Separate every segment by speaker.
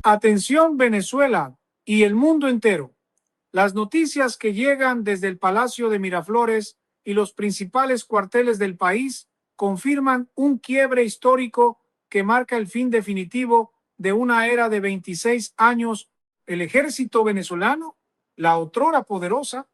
Speaker 1: Atención Venezuela y el mundo entero. Las noticias que llegan desde el Palacio de Miraflores y los principales cuarteles del país confirman un quiebre histórico que marca el fin definitivo de una era de 26 años. El ejército venezolano, la otrora poderosa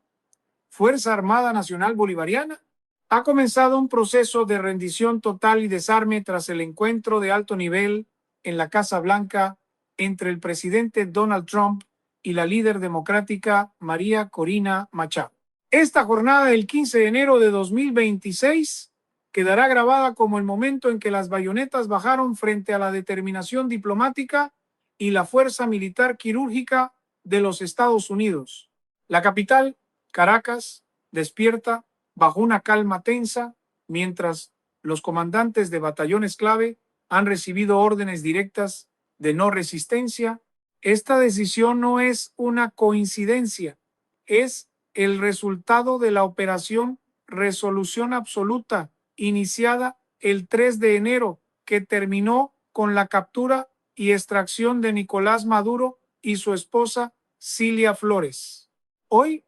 Speaker 1: Fuerza Armada Nacional Bolivariana, ha comenzado un proceso de rendición total y desarme tras el encuentro de alto nivel en la Casa Blanca entre el presidente Donald Trump y la líder democrática María Corina Machado. Esta jornada del 15 de enero de 2026 quedará grabada como el momento en que las bayonetas bajaron frente a la determinación diplomática y la fuerza militar quirúrgica de los Estados Unidos. La capital, Caracas, despierta bajo una calma tensa, mientras los comandantes de batallones clave han recibido órdenes directas de no resistencia. Esta decisión no es una coincidencia, es el resultado de la operación Resolución Absoluta, iniciada el 3 de enero, que terminó con la captura y extracción de Nicolás Maduro y su esposa Cilia Flores. Hoy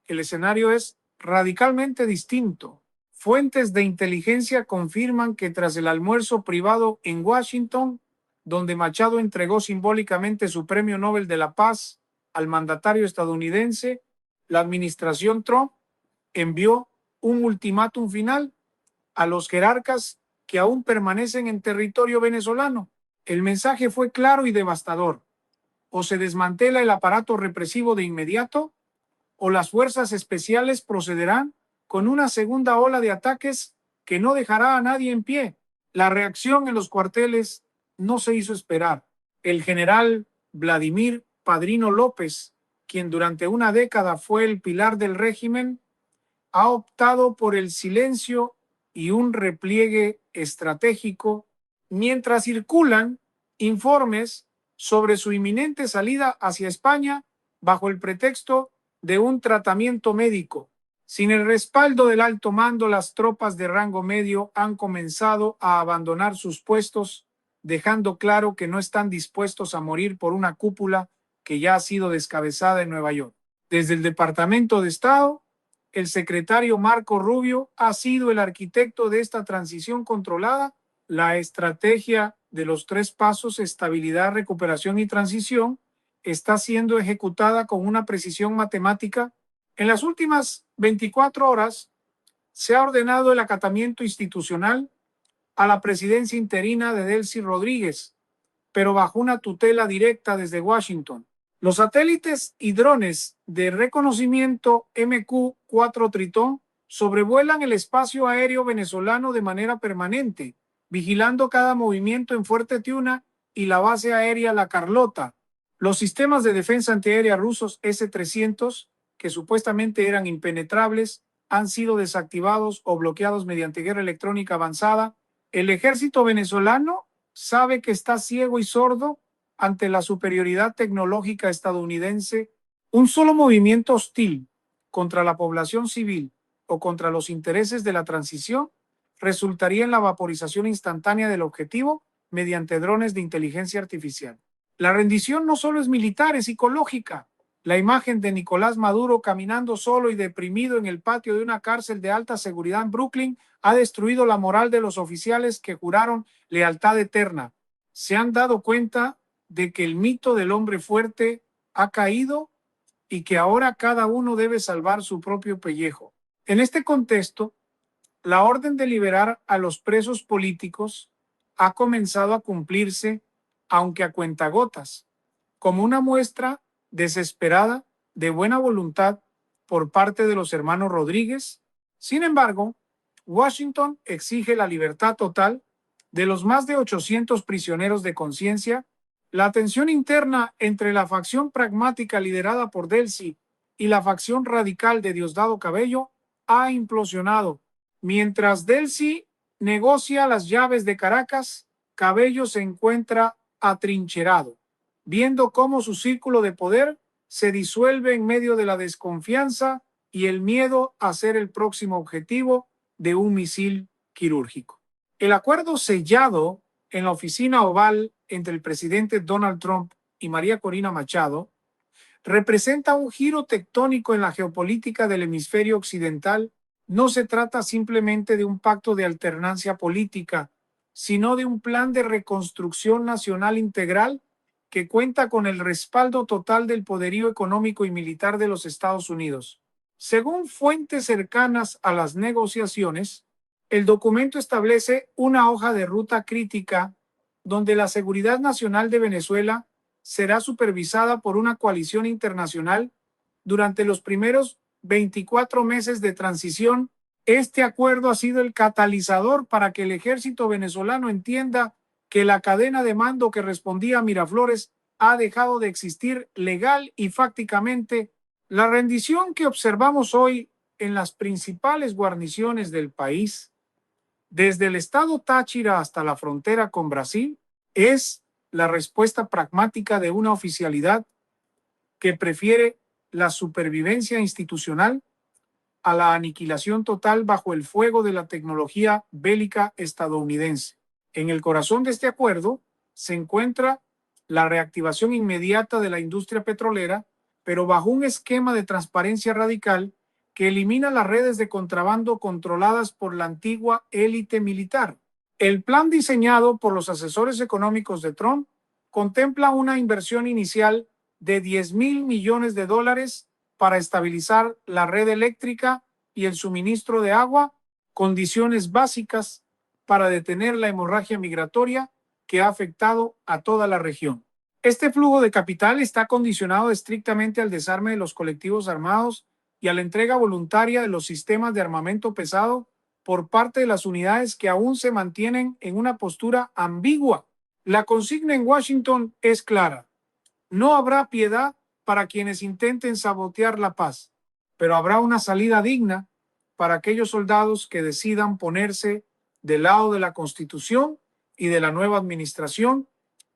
Speaker 1: el escenario es radicalmente distinto. Fuentes de inteligencia confirman que tras el almuerzo privado en Washington, donde Machado entregó simbólicamente su Premio Nobel de la Paz al mandatario estadounidense, la administración Trump envió un ultimátum final a los jerarcas que aún permanecen en territorio venezolano. El mensaje fue claro y devastador: o se desmantela el aparato represivo de inmediato, o las fuerzas especiales procederán con una segunda ola de ataques que no dejará a nadie en pie. La reacción en los cuarteles no se hizo esperar. El general Vladimir Padrino López, quien durante una década fue el pilar del régimen, ha optado por el silencio y un repliegue estratégico, mientras circulan informes sobre su inminente salida hacia España bajo el pretexto de un tratamiento médico. Sin el respaldo del alto mando, las tropas de rango medio han comenzado a abandonar sus puestos, dejando claro que no están dispuestos a morir por una cúpula que ya ha sido descabezada en Nueva York. Desde el Departamento de Estado, el secretario Marco Rubio ha sido el arquitecto de esta transición controlada. La estrategia de los 3 pasos: estabilidad, recuperación y transición, está siendo ejecutada con una precisión matemática. En las últimas 24 horas se ha ordenado el acatamiento institucional a la presidencia interina de Delcy Rodríguez, pero bajo una tutela directa desde Washington. Los satélites y drones de reconocimiento MQ-4 Tritón sobrevuelan el espacio aéreo venezolano de manera permanente, vigilando cada movimiento en Fuerte Tiuna y la base aérea La Carlota. Los sistemas de defensa antiaérea rusos S-300, que supuestamente eran impenetrables, han sido desactivados o bloqueados mediante guerra electrónica avanzada. El ejército venezolano sabe que está ciego y sordo ante la superioridad tecnológica estadounidense. Un solo movimiento hostil contra la población civil o contra los intereses de la transición resultaría en la vaporización instantánea del objetivo mediante drones de inteligencia artificial. La rendición no solo es militar, es psicológica. La imagen de Nicolás Maduro caminando solo y deprimido en el patio de una cárcel de alta seguridad en Brooklyn ha destruido la moral de los oficiales que juraron lealtad eterna. Se han dado cuenta de que el mito del hombre fuerte ha caído y que ahora cada uno debe salvar su propio pellejo. En este contexto, la orden de liberar a los presos políticos ha comenzado a cumplirse, aunque a cuentagotas, como una muestra desesperada de buena voluntad por parte de los hermanos Rodríguez. Sin embargo, Washington exige la libertad total de los más de 800 prisioneros de conciencia. La tensión interna entre la facción pragmática liderada por Delcy y la facción radical de Diosdado Cabello ha implosionado. Mientras Delcy negocia las llaves de Caracas, Cabello se encuentra atrincherado, viendo cómo su círculo de poder se disuelve en medio de la desconfianza y el miedo a ser el próximo objetivo de un misil quirúrgico. El acuerdo sellado en la oficina oval entre el presidente Donald Trump y María Corina Machado, representa un giro tectónico en la geopolítica del hemisferio occidental. No se trata simplemente de un pacto de alternancia política, sino de un plan de reconstrucción nacional integral que cuenta con el respaldo total del poderío económico y militar de los Estados Unidos. Según fuentes cercanas a las negociaciones, el documento establece una hoja de ruta crítica donde la seguridad nacional de Venezuela será supervisada por una coalición internacional durante los primeros 24 meses de transición. Este acuerdo ha sido el catalizador para que el ejército venezolano entienda que la cadena de mando que respondía a Miraflores ha dejado de existir legal y fácticamente. La rendición que observamos hoy en las principales guarniciones del país, desde el estado Táchira hasta la frontera con Brasil, es la respuesta pragmática de una oficialidad que prefiere la supervivencia institucional a la aniquilación total bajo el fuego de la tecnología bélica estadounidense. En el corazón de este acuerdo se encuentra la reactivación inmediata de la industria petrolera, pero bajo un esquema de transparencia radical que elimina las redes de contrabando controladas por la antigua élite militar. El plan diseñado por los asesores económicos de Trump contempla una inversión inicial de $10,000 millones para estabilizar la red eléctrica y el suministro de agua, condiciones básicas para detener la hemorragia migratoria que ha afectado a toda la región. Este flujo de capital está condicionado estrictamente al desarme de los colectivos armados y a la entrega voluntaria de los sistemas de armamento pesado por parte de las unidades que aún se mantienen en una postura ambigua. La consigna en Washington es clara: no habrá piedad para quienes intenten sabotear la paz, pero habrá una salida digna para aquellos soldados que decidan ponerse del lado de la Constitución y de la nueva administración,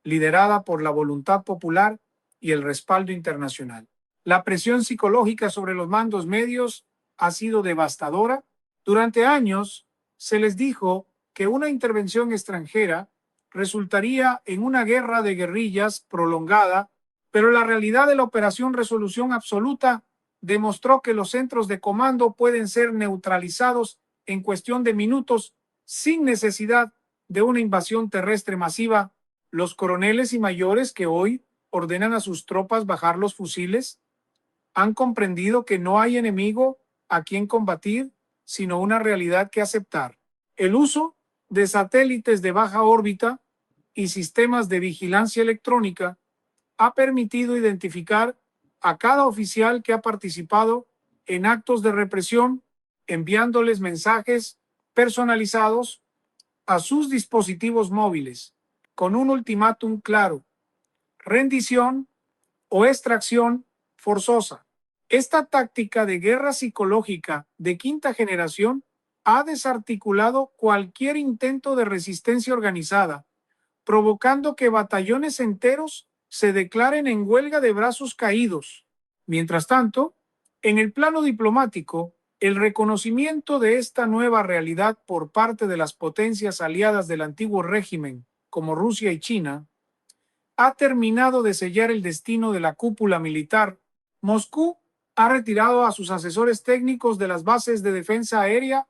Speaker 1: liderada por la voluntad popular y el respaldo internacional. La presión psicológica sobre los mandos medios ha sido devastadora. Durante años se les dijo que una intervención extranjera resultaría en una guerra de guerrillas prolongada, pero la realidad de la Operación Resolución Absoluta demostró que los centros de comando pueden ser neutralizados en cuestión de minutos sin necesidad de una invasión terrestre masiva. Los coroneles y mayores que hoy ordenan a sus tropas bajar los fusiles han comprendido que no hay enemigo a quien combatir, sino una realidad que aceptar. El uso de satélites de baja órbita y sistemas de vigilancia electrónica ha permitido identificar a cada oficial que ha participado en actos de represión, enviándoles mensajes personalizados a sus dispositivos móviles, con un ultimátum claro: rendición o extracción forzosa. Esta táctica de guerra psicológica de quinta generación ha desarticulado cualquier intento de resistencia organizada, provocando que batallones enteros se declaren en huelga de brazos caídos. Mientras tanto, en el plano diplomático, el reconocimiento de esta nueva realidad por parte de las potencias aliadas del antiguo régimen, como Rusia y China, ha terminado de sellar el destino de la cúpula militar. Moscú ha retirado a sus asesores técnicos de las bases de defensa aérea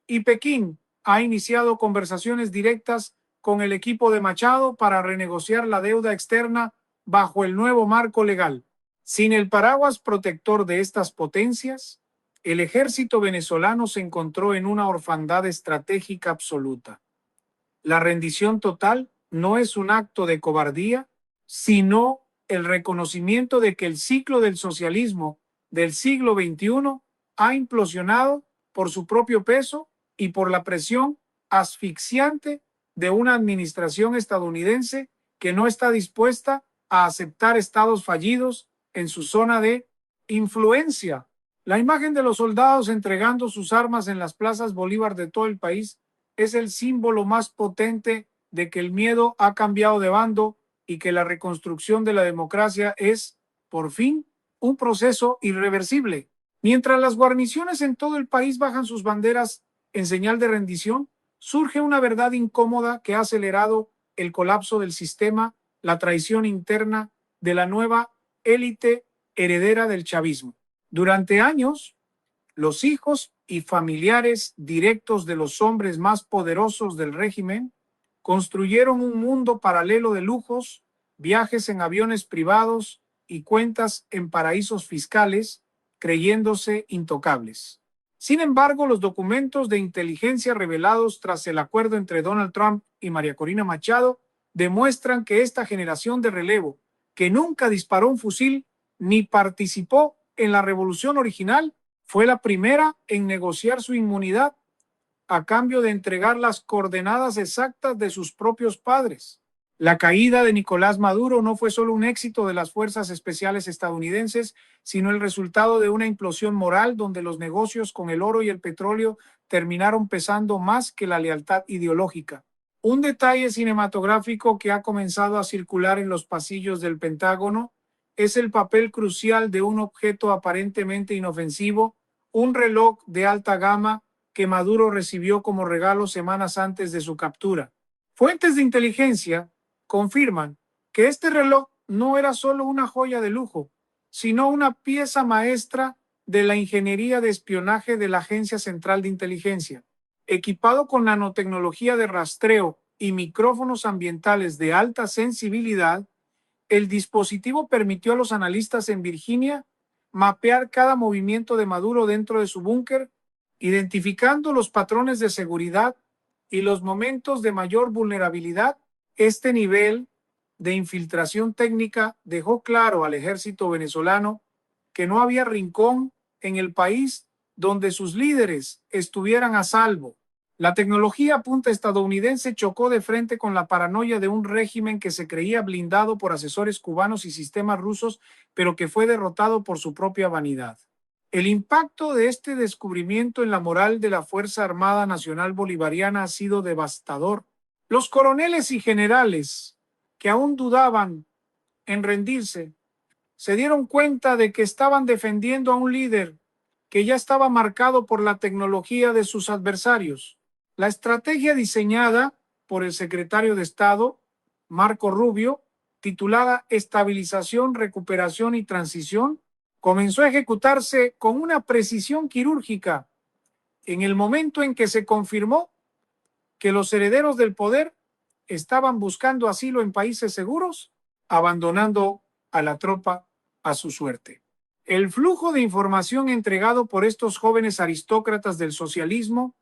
Speaker 1: y Pekín ha iniciado conversaciones directas con el equipo de Machado para renegociar la deuda externa bajo el nuevo marco legal. Sin el paraguas protector de estas potencias, el ejército venezolano se encontró en una orfandad estratégica absoluta. La rendición total no es un acto de cobardía, sino el reconocimiento de que el ciclo del socialismo del siglo XXI ha implosionado por su propio peso y por la presión asfixiante de una administración estadounidense que no está dispuesta a aceptar estados fallidos en su zona de influencia. La imagen de los soldados entregando sus armas en las plazas Bolívar de todo el país es el símbolo más potente de que el miedo ha cambiado de bando y que la reconstrucción de la democracia es, por fin, un proceso irreversible. Mientras las guarniciones en todo el país bajan sus banderas en señal de rendición, surge una verdad incómoda que ha acelerado el colapso del sistema, la traición interna de la nueva élite heredera del chavismo. Durante años, los hijos y familiares directos de los hombres más poderosos del régimen construyeron un mundo paralelo de lujos, viajes en aviones privados y cuentas en paraísos fiscales, creyéndose intocables. Sin embargo, los documentos de inteligencia revelados tras el acuerdo entre Donald Trump y María Corina Machado demuestran que esta generación de relevo, que nunca disparó un fusil ni participó en la revolución original, fue la primera en negociar su inmunidad a cambio de entregar las coordenadas exactas de sus propios padres. La caída de Nicolás Maduro no fue solo un éxito de las fuerzas especiales estadounidenses, sino el resultado de una implosión moral donde los negocios con el oro y el petróleo terminaron pesando más que la lealtad ideológica. Un detalle cinematográfico que ha comenzado a circular en los pasillos del Pentágono es el papel crucial de un objeto aparentemente inofensivo, un reloj de alta gama que Maduro recibió como regalo semanas antes de su captura. Fuentes de inteligencia confirman que este reloj no era solo una joya de lujo, sino una pieza maestra de la ingeniería de espionaje de la Agencia Central de Inteligencia. Equipado con nanotecnología de rastreo y micrófonos ambientales de alta sensibilidad, el dispositivo permitió a los analistas en Virginia mapear cada movimiento de Maduro dentro de su búnker, identificando los patrones de seguridad y los momentos de mayor vulnerabilidad. Este nivel de infiltración técnica dejó claro al ejército venezolano que no había rincón en el país donde sus líderes estuvieran a salvo. La tecnología punta estadounidense chocó de frente con la paranoia de un régimen que se creía blindado por asesores cubanos y sistemas rusos, pero que fue derrotado por su propia vanidad. El impacto de este descubrimiento en la moral de la Fuerza Armada Nacional Bolivariana ha sido devastador. Los coroneles y generales que aún dudaban en rendirse se dieron cuenta de que estaban defendiendo a un líder que ya estaba marcado por la tecnología de sus adversarios. La estrategia diseñada por el secretario de Estado, Marco Rubio, titulada Estabilización, Recuperación y Transición, comenzó a ejecutarse con una precisión quirúrgica en el momento en que se confirmó que los herederos del poder estaban buscando asilo en países seguros, abandonando a la tropa a su suerte. El flujo de información entregado por estos jóvenes aristócratas del socialismo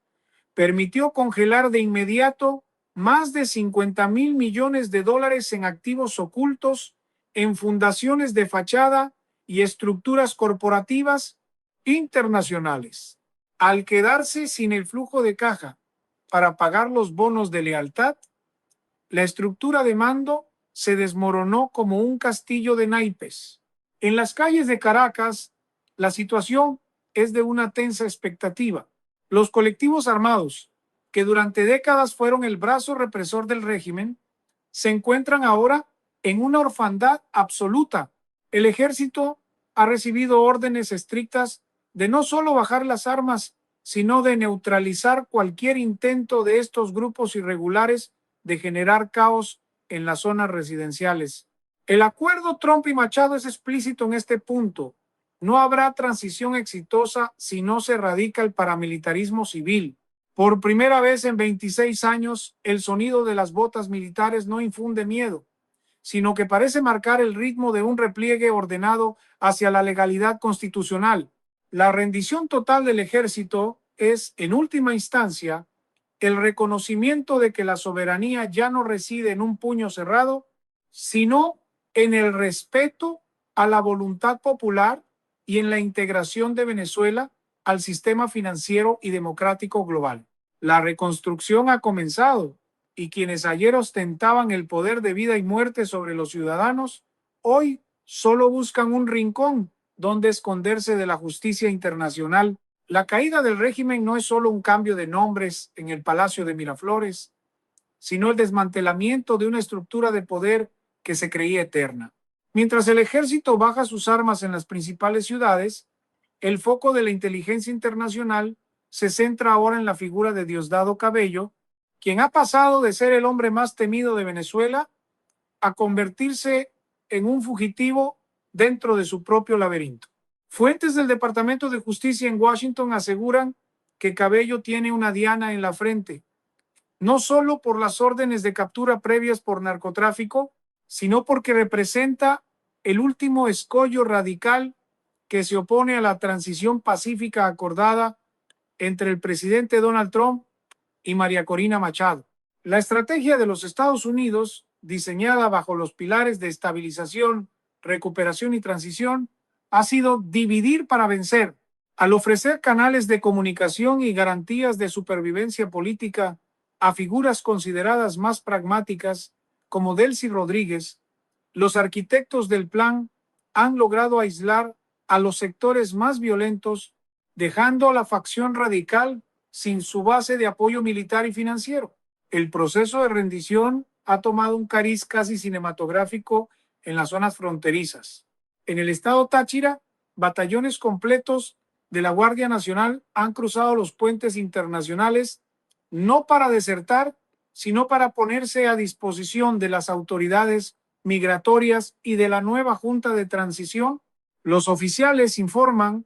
Speaker 1: permitió congelar de inmediato más de 50,000 millones de dólares en activos ocultos, en fundaciones de fachada y estructuras corporativas internacionales. Al quedarse sin el flujo de caja para pagar los bonos de lealtad, la estructura de mando se desmoronó como un castillo de naipes. En las calles de Caracas, la situación es de una tensa expectativa. Los colectivos armados, que durante décadas fueron el brazo represor del régimen, se encuentran ahora en una orfandad absoluta. El ejército ha recibido órdenes estrictas de no solo bajar las armas, sino de neutralizar cualquier intento de estos grupos irregulares de generar caos en las zonas residenciales. El acuerdo Trump y Machado es explícito en este punto. No habrá transición exitosa si no se erradica el paramilitarismo civil. Por primera vez en 26 años, el sonido de las botas militares no infunde miedo, sino que parece marcar el ritmo de un repliegue ordenado hacia la legalidad constitucional. La rendición total del ejército es, en última instancia, el reconocimiento de que la soberanía ya no reside en un puño cerrado, sino en el respeto a la voluntad popular y en la integración de Venezuela al sistema financiero y democrático global. La reconstrucción ha comenzado y quienes ayer ostentaban el poder de vida y muerte sobre los ciudadanos, hoy solo buscan un rincón donde esconderse de la justicia internacional. La caída del régimen no es solo un cambio de nombres en el Palacio de Miraflores, sino el desmantelamiento de una estructura de poder que se creía eterna. Mientras el ejército baja sus armas en las principales ciudades, el foco de la inteligencia internacional se centra ahora en la figura de Diosdado Cabello, quien ha pasado de ser el hombre más temido de Venezuela a convertirse en un fugitivo dentro de su propio laberinto. Fuentes del Departamento de Justicia en Washington aseguran que Cabello tiene una diana en la frente, no solo por las órdenes de captura previas por narcotráfico, sino porque representa el último escollo radical que se opone a la transición pacífica acordada entre el presidente Donald Trump y María Corina Machado. La estrategia de los Estados Unidos, diseñada bajo los pilares de estabilización, recuperación y transición, ha sido dividir para vencer. Al ofrecer canales de comunicación y garantías de supervivencia política a figuras consideradas más pragmáticas, como Delcy Rodríguez, los arquitectos del plan han logrado aislar a los sectores más violentos, dejando a la facción radical sin su base de apoyo militar y financiero. El proceso de rendición ha tomado un cariz casi cinematográfico en las zonas fronterizas. En el estado Táchira, batallones completos de la Guardia Nacional han cruzado los puentes internacionales no para desertar, sino para ponerse a disposición de las autoridades migratorias y de la nueva Junta de Transición. Los oficiales informan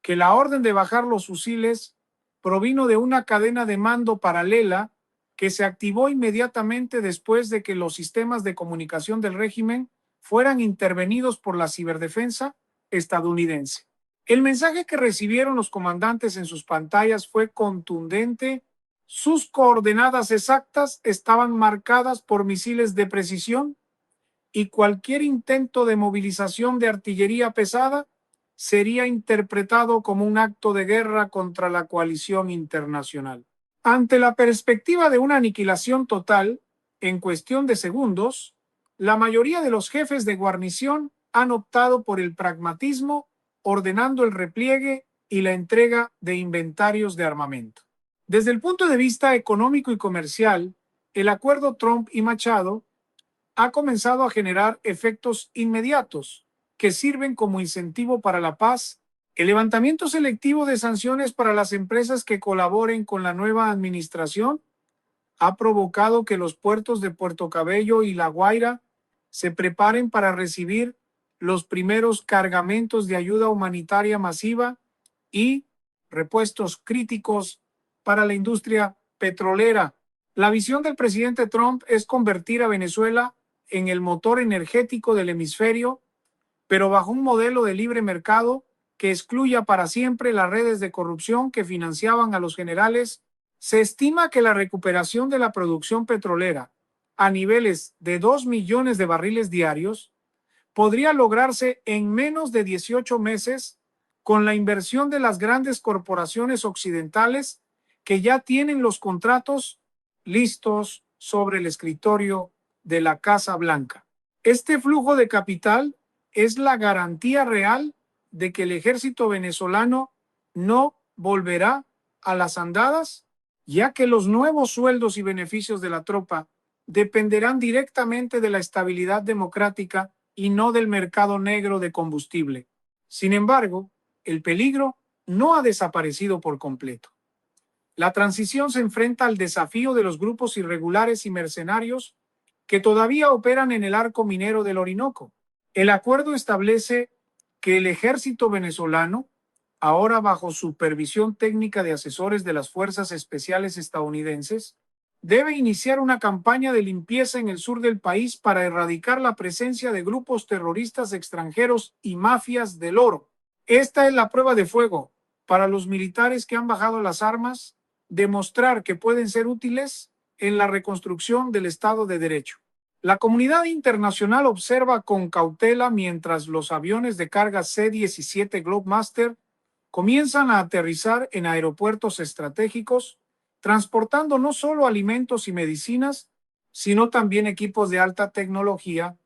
Speaker 1: que la orden de bajar los fusiles provino de una cadena de mando paralela que se activó inmediatamente después de que los sistemas de comunicación del régimen fueran intervenidos por la ciberdefensa estadounidense. El mensaje que recibieron los comandantes en sus pantallas fue contundente. Sus coordenadas exactas estaban marcadas por misiles de precisión y cualquier intento de movilización de artillería pesada sería interpretado como un acto de guerra contra la coalición internacional. Ante la perspectiva de una aniquilación total, en cuestión de segundos, la mayoría de los jefes de guarnición han optado por el pragmatismo, ordenando el repliegue y la entrega de inventarios de armamento. Desde el punto de vista económico y comercial, el acuerdo Trump y Machado ha comenzado a generar efectos inmediatos que sirven como incentivo para la paz. El levantamiento selectivo de sanciones para las empresas que colaboren con la nueva administración ha provocado que los puertos de Puerto Cabello y La Guaira se preparen para recibir los primeros cargamentos de ayuda humanitaria masiva y repuestos críticos para la industria petrolera. La visión del presidente Trump es convertir a Venezuela en el motor energético del hemisferio, pero bajo un modelo de libre mercado que excluya para siempre las redes de corrupción que financiaban a los generales. Se estima que la recuperación de la producción petrolera a niveles de 2 millones de barriles diarios podría lograrse en menos de 18 meses con la inversión de las grandes corporaciones occidentales que ya tienen los contratos listos sobre el escritorio de la Casa Blanca. Este flujo de capital es la garantía real de que el ejército venezolano no volverá a las andadas, ya que los nuevos sueldos y beneficios de la tropa dependerán directamente de la estabilidad democrática y no del mercado negro de combustible. Sin embargo, el peligro no ha desaparecido por completo. La transición se enfrenta al desafío de los grupos irregulares y mercenarios que todavía operan en el arco minero del Orinoco. El acuerdo establece que el ejército venezolano, ahora bajo supervisión técnica de asesores de las fuerzas especiales estadounidenses, debe iniciar una campaña de limpieza en el sur del país para erradicar la presencia de grupos terroristas extranjeros y mafias del oro. Esta es la prueba de fuego para los militares que han bajado las armas, demostrar que pueden ser útiles en la reconstrucción del Estado de Derecho. La comunidad internacional observa con cautela mientras los aviones de carga C-17 Globemaster comienzan a aterrizar en aeropuertos estratégicos, transportando no solo alimentos y medicinas, sino también equipos de alta tecnología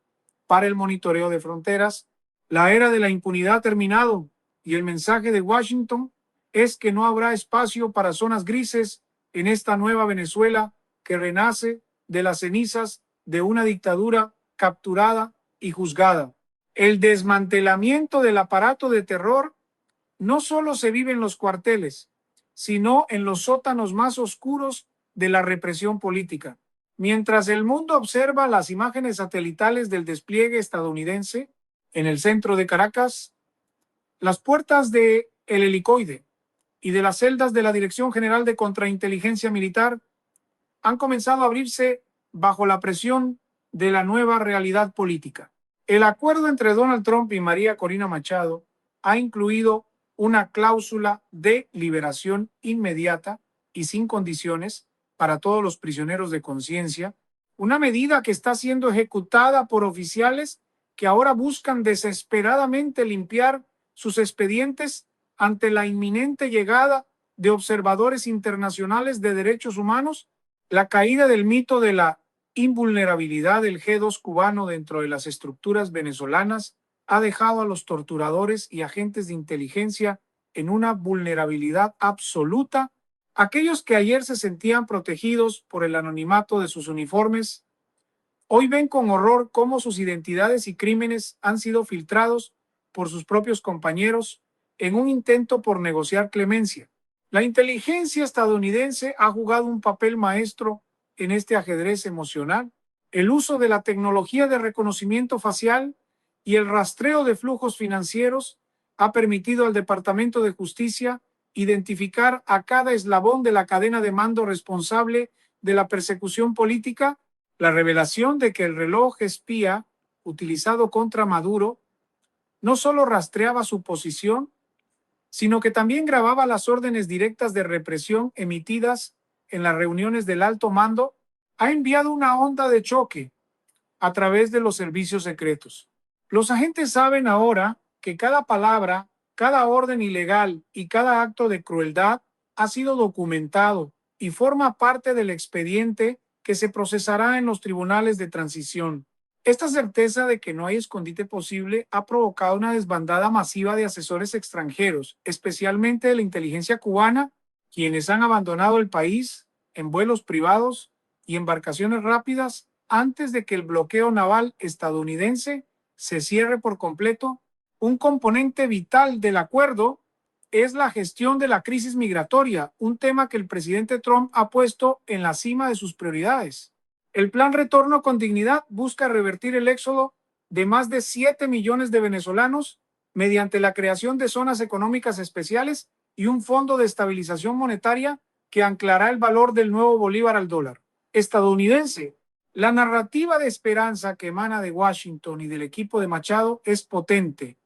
Speaker 1: para el monitoreo de fronteras. La era de la impunidad ha terminado y el mensaje de Washington es que no habrá espacio para zonas grises en esta nueva Venezuela que renace de las cenizas de una dictadura capturada y juzgada. El desmantelamiento del aparato de terror no solo se vive en los cuarteles, sino en los sótanos más oscuros de la represión política. Mientras el mundo observa las imágenes satelitales del despliegue estadounidense en el centro de Caracas, las puertas del helicoide y de las celdas de la Dirección General de Contrainteligencia Militar han comenzado a abrirse bajo la presión de la nueva realidad política. El acuerdo entre Donald Trump y María Corina Machado ha incluido una cláusula de liberación inmediata y sin condiciones para todos los prisioneros de conciencia, una medida que está siendo ejecutada por oficiales que ahora buscan desesperadamente limpiar sus expedientes ante la inminente llegada de observadores internacionales de derechos humanos. La caída del mito de la invulnerabilidad del G2 cubano dentro de las estructuras venezolanas ha dejado a los torturadores y agentes de inteligencia en una vulnerabilidad absoluta. Aquellos que ayer se sentían protegidos por el anonimato de sus uniformes, hoy ven con horror cómo sus identidades y crímenes han sido filtrados por sus propios compañeros en un intento por negociar clemencia. La inteligencia estadounidense ha jugado un papel maestro en este ajedrez emocional. El uso de la tecnología de reconocimiento facial y el rastreo de flujos financieros ha permitido al Departamento de Justicia identificar a cada eslabón de la cadena de mando responsable de la persecución política. La revelación de que el reloj espía utilizado contra Maduro no solo rastreaba su posición, sino que también grababa las órdenes directas de represión emitidas en las reuniones del alto mando, ha enviado una onda de choque a través de los servicios secretos. Los agentes saben ahora que cada palabra, cada orden ilegal y cada acto de crueldad ha sido documentado y forma parte del expediente que se procesará en los tribunales de transición. Esta certeza de que no hay escondite posible ha provocado una desbandada masiva de asesores extranjeros, especialmente de la inteligencia cubana, quienes han abandonado el país en vuelos privados y embarcaciones rápidas antes de que el bloqueo naval estadounidense se cierre por completo. Un componente vital del acuerdo es la gestión de la crisis migratoria, un tema que el presidente Trump ha puesto en la cima de sus prioridades. El plan Retorno con Dignidad busca revertir el éxodo de más de 7 millones de venezolanos mediante la creación de zonas económicas especiales y un fondo de estabilización monetaria que anclará el valor del nuevo bolívar al dólar estadounidense. La narrativa de esperanza que emana de Washington y del equipo de Machado es potente.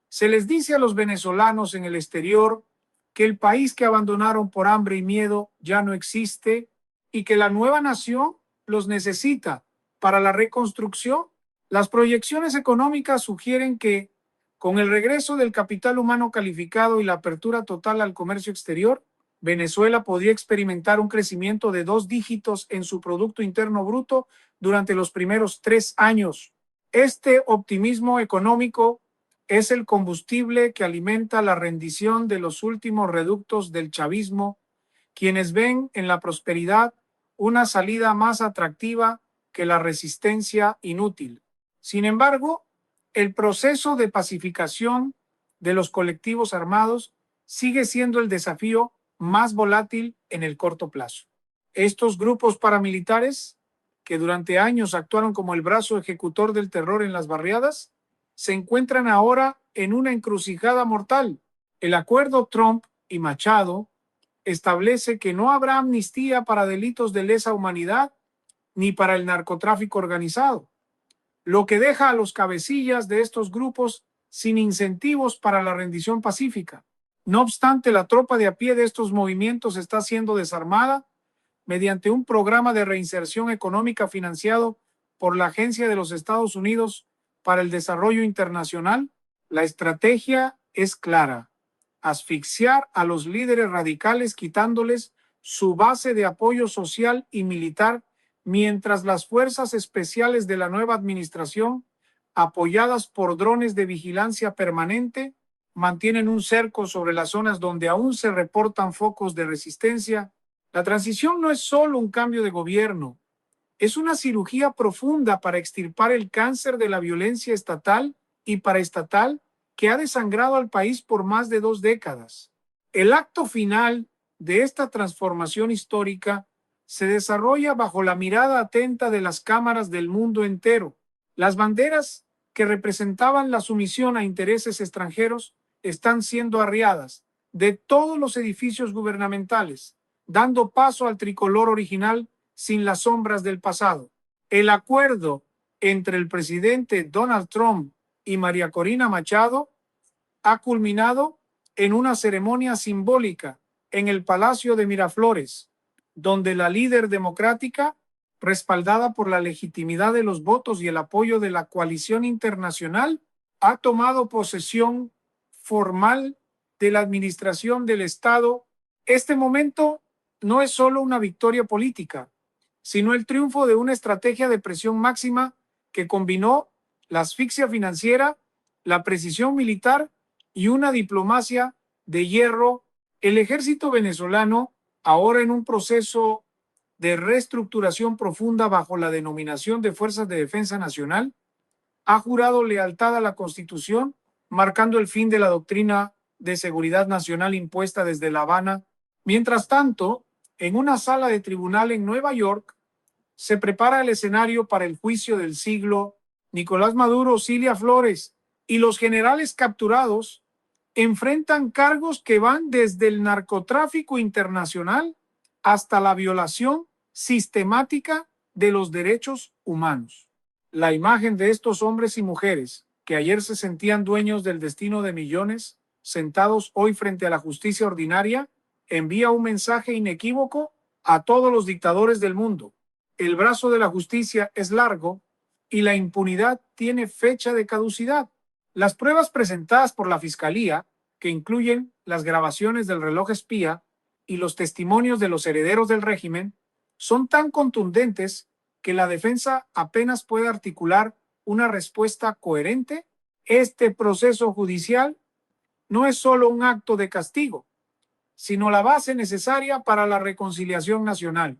Speaker 1: Se les dice a los venezolanos en el exterior que el país que abandonaron por hambre y miedo ya no existe y que la nueva nación los necesita para la reconstrucción. Las proyecciones económicas sugieren que, con el regreso del capital humano calificado y la apertura total al comercio exterior, Venezuela podría experimentar un crecimiento de 2 dígitos en su Producto Interno Bruto durante los primeros 3 años. Este optimismo económico es el combustible que alimenta la rendición de los últimos reductos del chavismo, quienes ven en la prosperidad una salida más atractiva que la resistencia inútil. Sin embargo, el proceso de pacificación de los colectivos armados sigue siendo el desafío más volátil en el corto plazo. Estos grupos paramilitares, que durante años actuaron como el brazo ejecutor del terror en las barriadas, se encuentran ahora en una encrucijada mortal. El acuerdo Trump y Machado establece que no habrá amnistía para delitos de lesa humanidad ni para el narcotráfico organizado, lo que deja a los cabecillas de estos grupos sin incentivos para la rendición pacífica. No obstante, la tropa de a pie de estos movimientos está siendo desarmada mediante un programa de reinserción económica financiado por la Agencia de los Estados Unidos para el Desarrollo Internacional. La estrategia es clara: asfixiar a los líderes radicales quitándoles su base de apoyo social y militar, mientras las fuerzas especiales de la nueva administración, apoyadas por drones de vigilancia permanente, mantienen un cerco sobre las zonas donde aún se reportan focos de resistencia. La transición no es solo un cambio de gobierno, es una cirugía profunda para extirpar el cáncer de la violencia estatal y paraestatal que ha desangrado al país por más de 2 décadas. El acto final de esta transformación histórica se desarrolla bajo la mirada atenta de las cámaras del mundo entero. Las banderas que representaban la sumisión a intereses extranjeros están siendo arriadas de todos los edificios gubernamentales, dando paso al tricolor original sin las sombras del pasado. El acuerdo entre el presidente Donald Trump y María Corina Machado ha culminado en una ceremonia simbólica en el Palacio de Miraflores, donde la líder democrática, respaldada por la legitimidad de los votos y el apoyo de la coalición internacional, ha tomado posesión formal de la administración del Estado. Este momento no es solo una victoria política, sino el triunfo de una estrategia de presión máxima que combinó la asfixia financiera, la precisión militar y una diplomacia de hierro. El ejército venezolano, ahora en un proceso de reestructuración profunda bajo la denominación de Fuerzas de Defensa Nacional, ha jurado lealtad a la Constitución, marcando el fin de la doctrina de seguridad nacional impuesta desde La Habana. Mientras tanto, en una sala de tribunal en Nueva York, se prepara el escenario para el juicio del siglo. Nicolás Maduro, Cilia Flores y los generales capturados enfrentan cargos que van desde el narcotráfico internacional hasta la violación sistemática de los derechos humanos. La imagen de estos hombres y mujeres que ayer se sentían dueños del destino de millones, sentados hoy frente a la justicia ordinaria, envía un mensaje inequívoco a todos los dictadores del mundo. El brazo de la justicia es largo y la impunidad tiene fecha de caducidad. Las pruebas presentadas por la Fiscalía, que incluyen las grabaciones del reloj espía y los testimonios de los herederos del régimen, son tan contundentes que la defensa apenas puede articular una respuesta coherente. Este proceso judicial no es solo un acto de castigo, sino la base necesaria para la reconciliación nacional,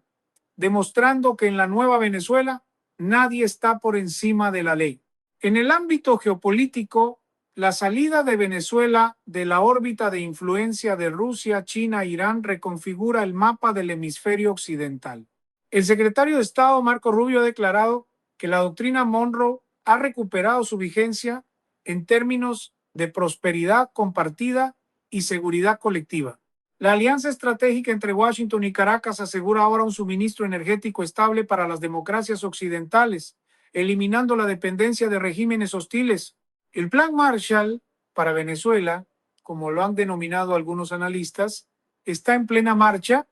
Speaker 1: demostrando que en la nueva Venezuela nadie está por encima de la ley. En el ámbito geopolítico, la salida de Venezuela de la órbita de influencia de Rusia, China e Irán reconfigura el mapa del hemisferio occidental. El secretario de Estado Marco Rubio ha declarado que la doctrina Monroe ha recuperado su vigencia en términos de prosperidad compartida y seguridad colectiva. La alianza estratégica entre Washington y Caracas asegura ahora un suministro energético estable para las democracias occidentales, eliminando la dependencia de regímenes hostiles. El Plan Marshall para Venezuela, como lo han denominado algunos analistas, está en plena marcha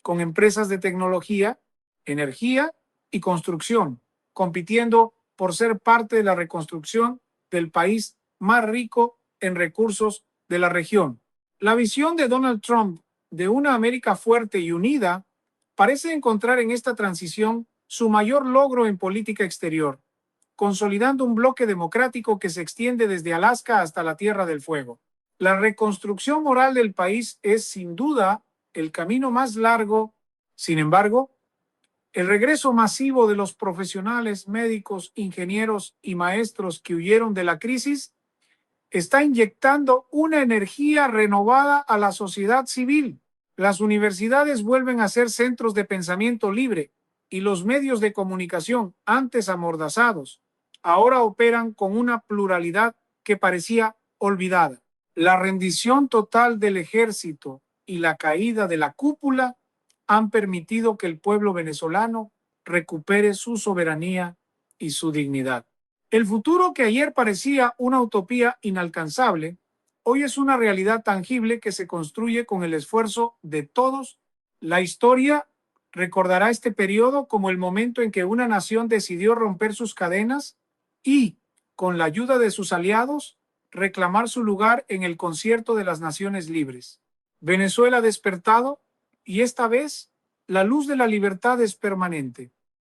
Speaker 1: con empresas de tecnología, energía y construcción, compitiendo por ser parte de la reconstrucción del país más rico en recursos de la región. La visión de Donald Trump de una América fuerte y unida parece encontrar en esta transición su mayor logro en política exterior, consolidando un bloque democrático que se extiende desde Alaska hasta la Tierra del Fuego. La reconstrucción moral del país es sin duda el camino más largo. Sin embargo, el regreso masivo de los profesionales, médicos, ingenieros y maestros que huyeron de la crisis está inyectando una energía renovada a la sociedad civil. Las universidades vuelven a ser centros de pensamiento libre y los medios de comunicación, antes amordazados, ahora operan con una pluralidad que parecía olvidada. La rendición total del ejército y la caída de la cúpula han permitido que el pueblo venezolano recupere su soberanía y su dignidad. El futuro que ayer parecía una utopía inalcanzable, hoy es una realidad tangible que se construye con el esfuerzo de todos. La historia recordará este periodo como el momento en que una nación decidió romper sus cadenas y, con la ayuda de sus aliados, reclamar su lugar en el concierto de las naciones libres. Venezuela ha despertado y esta vez la luz de la libertad es permanente.